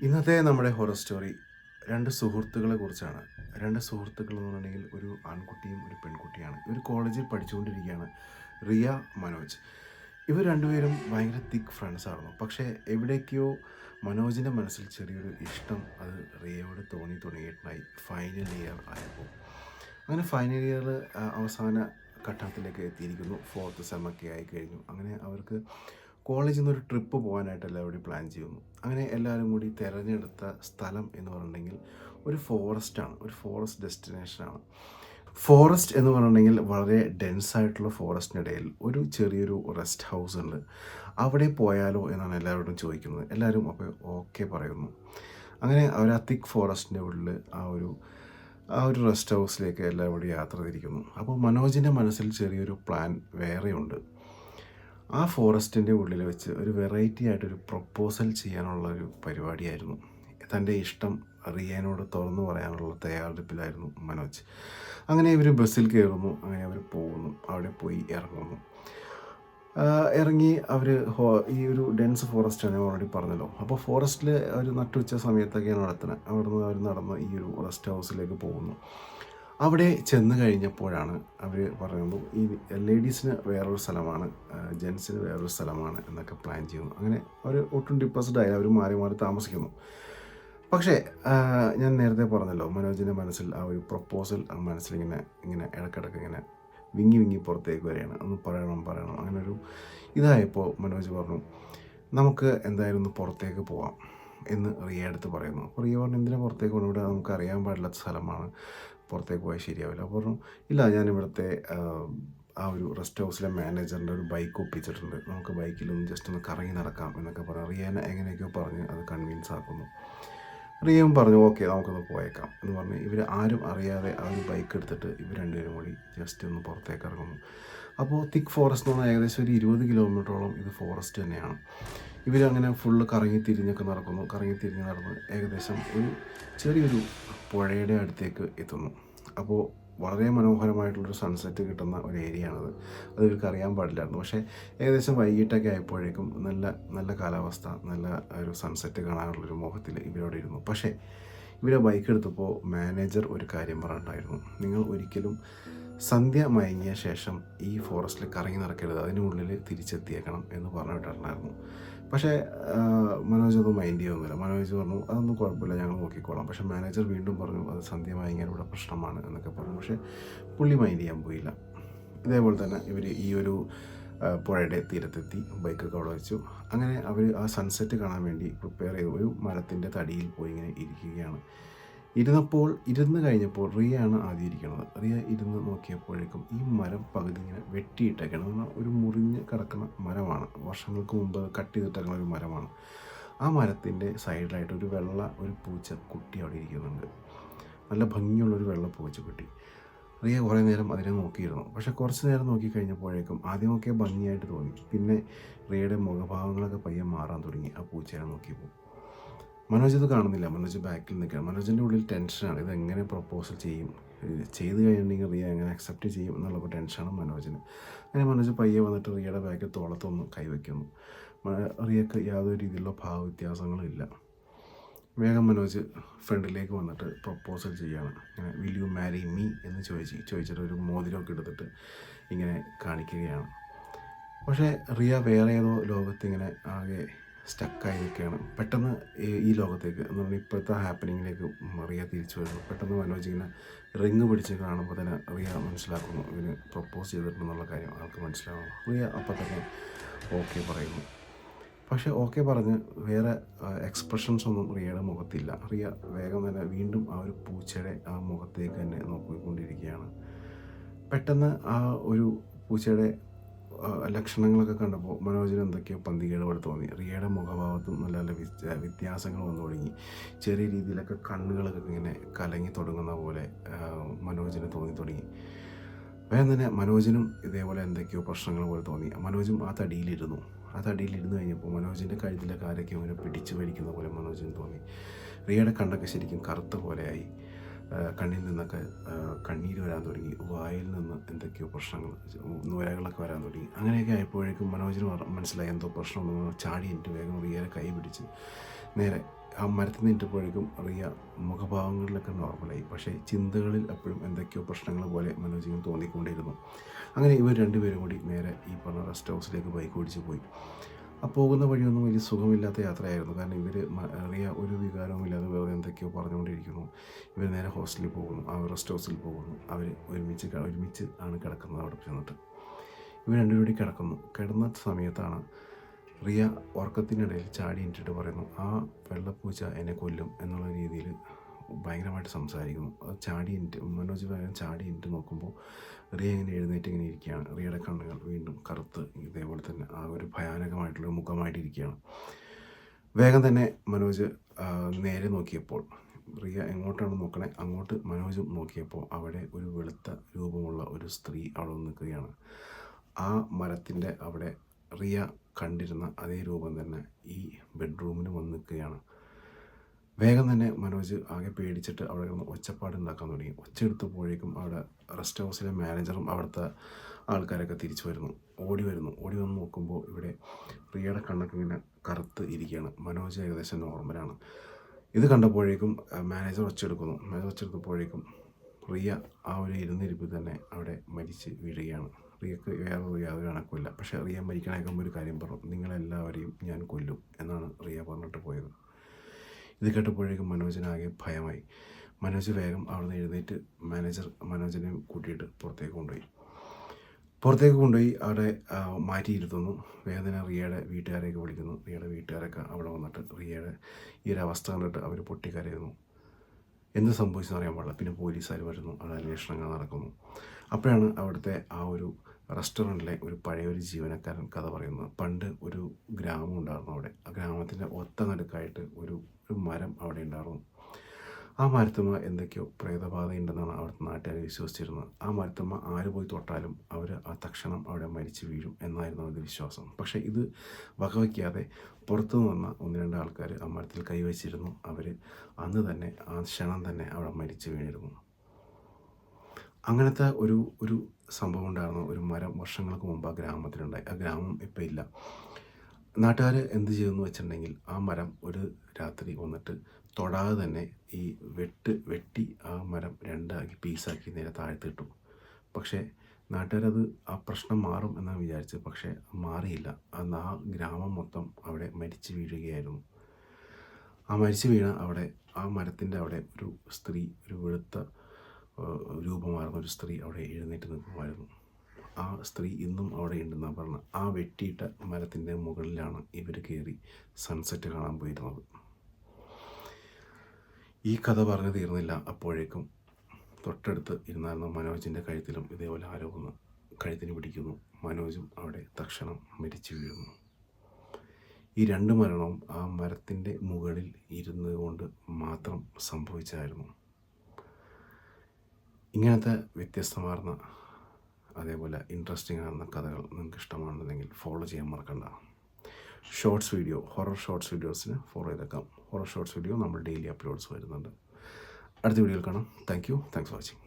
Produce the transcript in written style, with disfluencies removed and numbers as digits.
ഇന്നത്തെ നമ്മുടെ horror story 2 സുഹൃത്തുക്കളെ കുറിച്ചാണ്. 2 സുഹൃത്തുക്കൾ എന്ന് പറഞ്ഞിട്ടുണ്ടെങ്കിൽ ഒരു ആൺകുട്ടിയും ഒരു പെൺകുട്ടിയാണ്. ഇവർ കോളേജിൽ പഠിച്ചുകൊണ്ടിരിക്കുകയാണ്. റിയ, മനോജ്. ഇവർ രണ്ടുപേരും ഭയങ്കര തിക്ക് ഫ്രണ്ട്സ് ആയിരുന്നു. പക്ഷേ എവിടേക്കോ മനോജിൻ്റെ മനസ്സിൽ ചെറിയൊരു ഇഷ്ടം അത് റിയയോട് തുടങ്ങിയിട്ടുണ്ടായി ഫൈനൽ ഇയർ ആയപ്പോൾ. അങ്ങനെ ഫൈനൽ ഇയർ അവസാന ഘട്ടത്തിലേക്ക് എത്തിയിരിക്കുന്നു. 4th സെമൊക്കെ ആയി കഴിഞ്ഞു. അങ്ങനെ അവർക്ക് കോളേജിൽ നിന്നൊരു ട്രിപ്പ് പോകാനായിട്ട് എല്ലാവരും പ്ലാൻ ചെയ്യുന്നു. അങ്ങനെ എല്ലാവരും കൂടി തിരഞ്ഞെടുത്ത സ്ഥലം എന്ന് പറഞ്ഞിട്ടുണ്ടെങ്കിൽ ഒരു ഫോറസ്റ്റാണ്. ഒരു ഫോറസ്റ്റ് ഡെസ്റ്റിനേഷനാണ്. ഫോറസ്റ്റ് എന്ന് പറഞ്ഞിട്ടുണ്ടെങ്കിൽ വളരെ ഡെൻസ് ആയിട്ടുള്ള ഫോറസ്റ്റിനിടയിൽ ഒരു ചെറിയൊരു റെസ്റ്റ് ഹൗസ് ഉണ്ട്. അവിടെ പോയാലോ എന്നാണ് എല്ലാവരോടും ചോദിക്കുന്നത്. എല്ലാവരും അപ്പോൾ ഓക്കെ പറയുന്നു. അങ്ങനെ അവർ ആ തിക്ക് ഫോറസ്റ്റിൻ്റെ ഉള്ളിൽ ആ ഒരു റെസ്റ്റ് ഹൗസിലേക്ക് എല്ലാവരും യാത്ര തിരിക്കുന്നു. അപ്പോൾ മനോജിൻ്റെ മനസ്സിൽ ചെറിയൊരു പ്ലാൻ വേറെയുണ്ട്. ആ ഫോറസ്റ്റിൻ്റെ ഉള്ളിൽ വെച്ച് ഒരു വെറൈറ്റി ആയിട്ടൊരു പ്രൊപ്പോസൽ ചെയ്യാനുള്ള ഒരു പരിപാടിയായിരുന്നു. തൻ്റെ ഇഷ്ടം റിയനോട് തുറന്നു പറയാനുള്ള തയ്യാറെടുപ്പിലായിരുന്നു മനോജ്. അങ്ങനെ ഇവർ ബസ്സിൽ കയറുന്നു. അങ്ങനെ അവർ പോകുന്നു. അവിടെ പോയി ഇറങ്ങുന്നു. ഇറങ്ങി അവർ ഈ ഒരു ഡെൻസ് ഫോറസ്റ്റാണ് ഞാൻ ഓൾറെഡി പറഞ്ഞല്ലോ. അപ്പോൾ ഫോറസ്റ്റിൽ ഒരു നട്ടുച്ച സമയത്തൊക്കെയാണ് നടത്തുന്നത്. അവിടുന്ന് അവർ നടന്ന് ഈ ഒരു റെസ്റ്റ് ഹൗസിലേക്ക് പോകുന്നു. അവിടെ ചെന്ന് കഴിഞ്ഞപ്പോഴാണ് അവർ പറയുന്നു ഈ ലേഡീസിന് വേറൊരു സ്ഥലമാണ്, ജെൻസിന് വേറൊരു സ്ഥലമാണ് എന്നൊക്കെ പ്ലാൻ ചെയ്യുന്നു. അങ്ങനെ അവർ ഒട്ടും ഡിപ്രസ്ഡ് ആയി അവർ മാറി മാറി താമസിക്കുന്നു. പക്ഷേ ഞാൻ നേരത്തെ പറഞ്ഞല്ലോ മനോജിൻ്റെ മനസ്സിൽ ആ ഒരു പ്രൊപ്പോസൽ മനസ്സിലിങ്ങനെ ഇങ്ങനെ ഇടയ്ക്കിടയ്ക്ക് ഇങ്ങനെ വിങ്ങി വിങ്ങി പുറത്തേക്ക് വരികയാണ്. ഒന്ന് പറയണം അങ്ങനൊരു ഇതായപ്പോൾ മനോജ് പറഞ്ഞു നമുക്ക് എന്തായാലും ഒന്ന് പുറത്തേക്ക് പോവാം എന്ന് റിയ അടുത്ത് പറയുന്നു. അപ്പോൾ റിയ പറഞ്ഞു എന്തിനാ പുറത്തേക്ക് പോകണം, ഇവിടെ നമുക്ക് അറിയാൻ പാടില്ലാത്ത സ്ഥലമാണ്, പുറത്തേക്ക് പോയാൽ ശരിയാവില്ല. അപ്പോൾ പറഞ്ഞു ഇല്ല ഞാൻ ഇവിടുത്തെ ആ ഒരു റെസ്റ്റ് ഹൗസിലെ മാനേജറിൻ്റെ ഒരു ബൈക്ക് ഒപ്പിച്ചിട്ടുണ്ട്, നമുക്ക് ബൈക്കിലൊന്ന് ജസ്റ്റ് ഒന്ന് കറങ്ങി നടക്കാം എന്നൊക്കെ പറഞ്ഞു റിയാനെ എങ്ങനെയൊക്കെയോ പറഞ്ഞ് അത് കൺവിൻസ് ആക്കുന്നു. റിയയും പറഞ്ഞു ഓക്കെ നമുക്കൊന്ന് പോയേക്കാം എന്ന് പറഞ്ഞ് ഇവർ ആരും അറിയാതെ ആ ഒരു ബൈക്ക് എടുത്തിട്ട് ഇവർ രണ്ടുപേരും കൂടി ജസ്റ്റ് ഒന്ന് പുറത്തേക്ക് ഇറങ്ങുന്നു. അപ്പോൾ തിക്ക് ഫോറസ്റ്റ് എന്ന് പറഞ്ഞാൽ ഏകദേശം ഒരു 20 കിലോമീറ്ററോളം ഇത് ഫോറസ്റ്റ് തന്നെയാണ്. ഇവരങ്ങനെ ഫുള്ള് കറങ്ങി തിരിഞ്ഞൊക്കെ നടക്കുന്നു. കറങ്ങി തിരിഞ്ഞ് നടന്ന് ഏകദേശം ഒരു ചെറിയൊരു പുഴയുടെ അടുത്തേക്ക് എത്തുന്നു. അപ്പോൾ വളരെ മനോഹരമായിട്ടുള്ളൊരു സൺസെറ്റ് കിട്ടുന്ന ഒരു ഏരിയയാണത്. അത് ഇവർക്ക് അറിയാൻ പാടില്ലായിരുന്നു. പക്ഷേ ഏകദേശം വൈകിട്ടൊക്കെ ആയപ്പോഴേക്കും നല്ല നല്ല കാലാവസ്ഥ, നല്ല ഒരു സൺസെറ്റ് കാണാനുള്ളൊരു മോഹത്തിൽ ഇവരോട് ഇരുന്നു. പക്ഷേ ഇവരെ ബൈക്ക് എടുത്തപ്പോൾ മാനേജർ ഒരു കാര്യം പറഞ്ഞിട്ടുണ്ടായിരുന്നു. നിങ്ങൾ ഒരിക്കലും സന്ധ്യ മയങ്ങിയ ശേഷം ഈ ഫോറസ്റ്റിൽ കറങ്ങി നടക്കരുത്, അതിനുള്ളിൽ തിരിച്ചെത്തിയേക്കണം എന്ന് പറഞ്ഞിട്ടുണ്ടായിരുന്നു. പക്ഷേ മനോജ് അത് മൈൻഡ് ചെയ്യുന്നില്ല. മനോജ് പറഞ്ഞു അതൊന്നും കുഴപ്പമില്ല ഞങ്ങൾ നോക്കിക്കോളാം. പക്ഷേ മാനേജർ വീണ്ടും പറഞ്ഞു അത് സന്ധ്യ മയങ്ങിയാൽ ഇവിടെ പ്രശ്നമാണ് എന്നൊക്കെ പറഞ്ഞു. പക്ഷേ പുള്ളി മൈൻഡ് ചെയ്യാൻ പോയില്ല. ഇതേപോലെ തന്നെ ഇവർ ഈ ഒരു പുഴയുടെ തീരത്തെത്തി, ബൈക്കൊക്കെ അവിടെ വെച്ചു. അങ്ങനെ അവർ ആ സൺസെറ്റ് കാണാൻ വേണ്ടി പ്രിപ്പയർ ചെയ്ത് ഒരു മരത്തിൻ്റെ തടിയിൽ പോയി ഇങ്ങനെ ഇരിക്കുകയാണ്. ഇരുന്ന് കഴിഞ്ഞപ്പോൾ റിയയാണ് ആദ്യം ഇരിക്കുന്നത്. റിയ ഇരുന്ന് നോക്കിയപ്പോഴേക്കും ഈ മരം പകുതി ഇങ്ങനെ വെട്ടിയിട്ടേക്കണം. എന്നാൽ ഒരു മുറിഞ്ഞ് കിടക്കുന്ന മരമാണ്, വർഷങ്ങൾക്ക് മുമ്പ് കട്ട് ചെയ്തിട്ടേക്കുന്ന ഒരു മരമാണ്. ആ മരത്തിൻ്റെ സൈഡിലായിട്ട് ഒരു പൂച്ച കുട്ടി അവിടെ ഇരിക്കുന്നുണ്ട്. നല്ല ഭംഗിയുള്ളൊരു വെള്ള പൂച്ചക്കുട്ടി. റിയ കുറേ നേരം അതിനെ നോക്കിയിരുന്നു. പക്ഷേ കുറച്ച് നേരം നോക്കിക്കഴിഞ്ഞപ്പോഴേക്കും ആദ്യമൊക്കെ ഭംഗിയായിട്ട് തോന്നി. പിന്നെ റിയയുടെ മുഖഭാവങ്ങളൊക്കെ പയ്യെ മാറാൻ തുടങ്ങി ആ പൂച്ചയെ നോക്കിയപ്പോൾ. മനോജ് ഇത് കാണുന്നില്ല. മനോജ് ബാക്കിൽ നിൽക്കുകയാണ്. മനോജിൻ്റെ ഉള്ളിൽ ടെൻഷനാണ്. ഇതെങ്ങനെ പ്രപ്പോസൽ ചെയ്യും, ചെയ്ത് കഴിഞ്ഞിട്ടുണ്ടെങ്കിൽ റിയ എങ്ങനെ അക്സെപ്റ്റ് ചെയ്യും എന്നുള്ള ടെൻഷനാണ് മനോജിന്. അങ്ങനെ മനോജ് പയ്യെ വന്നിട്ട് റിയയുടെ ബാക്കിൽ തോളത്തൊന്ന് കൈവയ്ക്കുന്നു. റിയക്ക് യാതൊരു രീതിയിലുള്ള ഭാവവ്യത്യാസങ്ങളും ഇല്ല. വേഗം മനോജ് ഫ്രണ്ടിലേക്ക് വന്നിട്ട് പ്രപ്പോസൽ ചെയ്യുകയാണ്. ഇങ്ങനെ വിൽ യു മാരി മീ എന്ന് ചോദിച്ചിട്ട് ഒരു മോതിരമൊക്കെ എടുത്തിട്ട് ഇങ്ങനെ കാണിക്കുകയാണ്. പക്ഷേ റിയ വേറെ ഏതോ ലോകത്തിങ്ങനെ ആകെ സ്റ്റക്കായി നിൽക്കുകയാണ്. പെട്ടെന്ന് ഈ ലോകത്തേക്ക് എന്ന് പറഞ്ഞാൽ ഇപ്പോഴത്തെ ഹാപ്പനിങ്ങിലേക്ക് റിയ തിരിച്ചു വരുന്നു. പെട്ടെന്ന് മനോജ് ഇങ്ങനെ റിങ് പിടിച്ച് കാണുമ്പോൾ തന്നെ റിയ മനസ്സിലാക്കുന്നു ഇവന് പ്രപ്പോസ് ചെയ്തിട്ടുണ്ടെന്നുള്ള കാര്യം ആൾക്ക് മനസ്സിലാവുന്നു. റിയ അപ്പം തന്നെ ഓക്കെ പറയുന്നു. പക്ഷേ ഓക്കെ പറഞ്ഞ് വേറെ എക്സ്പ്രഷൻസ് ഒന്നും റിയയുടെ മുഖത്തില്ല. റിയ വേഗം തന്നെ വീണ്ടും ആ ഒരു പൂച്ചയുടെ ആ മുഖത്തേക്ക് തന്നെ നോക്കിക്കൊണ്ടിരിക്കുകയാണ്. പെട്ടെന്ന് ആ ഒരു പൂച്ചയുടെ ലക്ഷണങ്ങളൊക്കെ കണ്ടപ്പോൾ മനോജിന് എന്തൊക്കെയോ പന്തികേട് പോലെ തോന്നി. റിയയുടെ മുഖഭാവത്തും നല്ല നല്ല വ്യത്യാസങ്ങൾ വന്നു തുടങ്ങി. ചെറിയ രീതിയിലൊക്കെ കണ്ണുകളൊക്കെ ഇങ്ങനെ കലങ്ങി തുടങ്ങുന്ന പോലെ മനോജിന് തോന്നി തുടങ്ങി. വേഗം തന്നെ മനോജിനും ഇതേപോലെ എന്തൊക്കെയോ പ്രശ്നങ്ങൾ പോലെ തോന്നി. മനോജും ആ തടിയിലിരുന്നു കഴിഞ്ഞപ്പോൾ മനോജിൻ്റെ കഴുത്തിലെ കാലൊക്കെ ഇങ്ങനെ പിടിച്ചു വലിക്കുന്ന പോലെ മനോജിന് തോന്നി. റിയയുടെ കണ്ണൊക്കെ ശരിക്കും കറുത്ത പോലെയായി. കണ്ണിൽ നിന്നൊക്കെ കണ്ണീര് വരാൻ തുടങ്ങി. വായിൽ നിന്ന് എന്തൊക്കെയോ പ്രശ്നങ്ങൾ, നുരകളൊക്കെ വരാൻ തുടങ്ങി. അങ്ങനെയൊക്കെ ആയപ്പോഴേക്കും മനോജിന് മനസ്സിലായി എന്തോ പ്രശ്നമുണ്ടെന്ന്. ചാടി എനിക്ക് വേഗം റിയയെ കൈ പിടിച്ച് നേരെ ആ മരത്തിൽ നിന്നിട്ടപ്പോഴേക്കും റിയ മുഖഭാവങ്ങളിലൊക്കെ നോർമലായി. പക്ഷേ ചിന്തകളിൽ എപ്പോഴും എന്തൊക്കെയോ പ്രശ്നങ്ങൾ പോലെ മനോജിന് തോന്നിക്കൊണ്ടിരുന്നു. അങ്ങനെ ഇവർ രണ്ടുപേരും കൂടി നേരെ ഈ പറഞ്ഞ റെസ്റ്റ് ഹൗസിലേക്ക് ബൈക്ക് ഓടിച്ച് പോയി. ആ പോകുന്ന വഴിയൊന്നും വലിയ സുഖമില്ലാത്ത യാത്രയായിരുന്നു. കാരണം ഇവർ റിയ ഒരു വികാരവുമില്ലാതെ വേറെ എന്തൊക്കെയോ പറഞ്ഞുകൊണ്ടിരിക്കുന്നു. ഇവർ നേരെ ഹോസ്റ്റലിൽ പോകുന്നു, ആ റെസ്റ്റ് ഹൗസിൽ പോകുന്നു. അവർ ഒരുമിച്ച് ആണ് കിടക്കുന്നത്. അവിടെ ചെന്നിട്ട് ഇവർ രണ്ടുപേരും കൂടി കിടക്കുന്നു. കിടന്ന സമയത്താണ് റിയ ഉറക്കത്തിനിടയിൽ ചാടി എണീറ്റിട്ട് പറയുന്നു, ആ വെള്ളപ്പൂച്ച എന്നെ കൊല്ലും എന്നുള്ള രീതിയിൽ ഭയങ്കരമായിട്ട് സംസാരിക്കുന്നു. അത് ചാടി എണീറ്റ് മനോജ് വേഗം ചാടി എണീറ്റ് നോക്കുമ്പോൾ റിയ ഇങ്ങനെ എഴുന്നേറ്റ് ഇങ്ങനെ ഇരിക്കുകയാണ്. റിയയുടെ കണ്ണുകൾ വീണ്ടും കറുത്ത് ഇതേപോലെ തന്നെ ആ ഒരു ഭയാനകമായിട്ടുള്ള മുഖമായിട്ടിരിക്കുകയാണ്. വേഗം തന്നെ മനോജ് നേരെ നോക്കിയപ്പോൾ റിയ എങ്ങോട്ടാണ് നോക്കണേ അങ്ങോട്ട് മനോജും നോക്കിയപ്പോൾ അവിടെ ഒരു വെളുത്ത രൂപമുള്ള ഒരു സ്ത്രീ അവിടെ നിൽക്കുകയാണ്. ആ മരത്തിൻ്റെ അവിടെ റിയ കണ്ടിരുന്ന അതേ രൂപം തന്നെ ഈ ബെഡ്റൂമിന് വന്ന് നിൽക്കുകയാണ്. വേഗം തന്നെ മനോജ് ആകെ പേടിച്ചിട്ട് അവിടെ നിന്ന് ഒച്ചപ്പാടുണ്ടാക്കാൻ തുടങ്ങി. ഒച്ചയെടുത്തപ്പോഴേക്കും അവിടെ റെസ്റ്റ് ഹൗസിലെ മാനേജറും അവിടുത്തെ ആൾക്കാരൊക്കെ തിരിച്ചു വരുന്നു, ഓടി വന്ന് നോക്കുമ്പോൾ ഇവിടെ റിയയുടെ കണ്ണൊക്കെ ഇങ്ങനെ കറുത്ത് ഇരിക്കുകയാണ്. മനോജ് ഏകദേശം നോർമലാണ്. ഇത് കണ്ടപ്പോഴേക്കും മാനേജർ ഒച്ചെടുത്തപ്പോഴേക്കും റിയ ആ ഒരു ഇരുന്നിരിപ്പിൽ തന്നെ അവിടെ മരിച്ച് വീഴുകയാണ്. റിയക്ക് വേറെ യാതൊരു കണക്കുമില്ല. പക്ഷേ റിയ മരിക്കണേക്കുമ്പോൾ ഒരു കാര്യം പറഞ്ഞു, നിങ്ങളെല്ലാവരെയും ഞാൻ കൊല്ലും എന്നാണ് റിയ പറഞ്ഞിട്ട് പോയത്. ഇത് കേട്ടപ്പോഴേക്കും മനോജിനാകെ ഭയമായി. മനോജ് വേഗം അവിടെ നിന്ന് എഴുന്നേറ്റ് മനോജിനെ കൂട്ടിയിട്ട് പുറത്തേക്ക് കൊണ്ടുപോയി അവിടെ മാറ്റിയിരുത്തുന്നു. വേഗം തന്നെ റിയയുടെ വീട്ടുകാരെയൊക്കെ വിളിക്കുന്നു. റിയയുടെ വീട്ടുകാരൊക്കെ അവിടെ വന്നിട്ട് റിയയുടെ ഈ ഒരു അവസ്ഥ കണ്ടിട്ട് അവർ പൊട്ടിക്കരയുന്നു. എന്ത് സംഭവിച്ചെന്ന് അറിയാൻ പാടില്ല. പിന്നെ പോലീസുകാർ വരുന്നു, അവിടെ അന്വേഷണങ്ങൾ നടക്കുന്നു. അപ്പോഴാണ് അവിടുത്തെ ആ ഒരു റെസ്റ്റോറൻറ്റിലെ ഒരു പഴയൊരു ജീവനക്കാരൻ കഥ പറയുന്നത്. പണ്ട് ഒരു ഗ്രാമം ഉണ്ടായിരുന്നു അവിടെ. ആ ഗ്രാമത്തിൻ്റെ ഒത്ത നടുക്കായിട്ട് ഒരു മരം അവിടെ ഉണ്ടായിരുന്നു. ആ മരത്തുമ്മ എന്തൊക്കെയോ പ്രേതബാധയുണ്ടെന്നാണ് അവിടുത്തെ നാട്ടുകാർ വിശ്വസിച്ചിരുന്നത്. ആ മരത്തുമ്മ ആര് പോയി തൊട്ടാലും അവർ ആ തക്ഷണം അവിടെ മരിച്ചു വീഴും എന്നായിരുന്നു അവരുടെ വിശ്വാസം. പക്ഷേ ഇത് വകവയ്ക്കാതെ പുറത്തുനിന്ന് വന്ന 1-2 ആൾക്കാർ ആ മരത്തിൽ കൈവച്ചിരുന്നു. അവർ അന്ന് തന്നെ ആ ക്ഷണം തന്നെ അവിടെ മരിച്ചു വീണിരുന്നു. അങ്ങനത്തെ ഒരു സംഭവം ഉണ്ടായിരുന്നു. ഒരു മരം വർഷങ്ങൾക്ക് മുമ്പ് ആ ഗ്രാമത്തിലുണ്ടായി. ആ ഗ്രാമം ഇപ്പം ഇല്ല. നാട്ടുകാർ എന്ത് ചെയ്തെന്ന് വെച്ചിട്ടുണ്ടെങ്കിൽ ആ മരം ഒരു രാത്രി വന്നിട്ട് തൊടാതെ തന്നെ ഈ വെട്ടി ആ മരം 2 പീസാക്കി നേരെ താഴ്ത്തിട്ടു. പക്ഷേ നാട്ടുകാരത് ആ പ്രശ്നം മാറും എന്നാണ് വിചാരിച്ചത്. പക്ഷേ മാറിയില്ല. അന്ന് ആ ഗ്രാമം മൊത്തം അവിടെ മരിച്ചു വീഴുകയായിരുന്നു. ആ മരിച്ചു വീണ അവിടെ ആ മരത്തിൻ്റെ അവിടെ ഒരു സ്ത്രീ, ഒരു വെളുത്ത രൂപമാർന്ന ഒരു സ്ത്രീ അവിടെ എഴുന്നേറ്റ് നിൽക്കുമായിരുന്നു. ആ സ്ത്രീ ഇന്നും അവിടെ ഉണ്ടെന്നാണ് പറഞ്ഞത്. ആ വെട്ടിയിട്ട മരത്തിൻ്റെ മുകളിലാണ് ഇവർ കയറി സൺസെറ്റ് കാണാൻ പോയിരുന്നത്. ഈ കഥ പറഞ്ഞു തീർന്നില്ല. അപ്പോഴേക്കും തൊട്ടടുത്ത് ഇരുന്നായിരുന്ന മനോജിൻ്റെ കഴുത്തിലും ഇതേപോലെ ആരോ ഒന്ന് കഴുത്തിന് പിടിക്കുന്നു. മനോജും അവിടെ തക്ഷണം മരിച്ചു വീഴുന്നു. ഈ 2 മരണവും ആ മരത്തിൻ്റെ മുകളിൽ ഇരുന്ന് കൊണ്ട് മാത്രം സംഭവിച്ചായിരുന്നു. ഇങ്ങനത്തെ വ്യത്യസ്തമാർന്ന അതേപോലെ ഇൻട്രസ്റ്റിംഗ് ആകുന്ന കഥകൾ നിങ്ങൾക്ക് ഇഷ്ടമാണെന്നുണ്ടെങ്കിൽ ഫോളോ ചെയ്യാൻ മറക്കണ്ട. ഹൊറർ ഷോർട്സ് വീഡിയോസിന് ഫോളോ ചെയ്തേക്കാം. ഹൊറർ ഷോർട്സ് വീഡിയോ നമ്മൾ ഡെയിലി അപ്ലോഡ്സ് വരുന്നുണ്ട്. അടുത്ത വീഡിയോയിൽ കാണാം. Thanks for watching.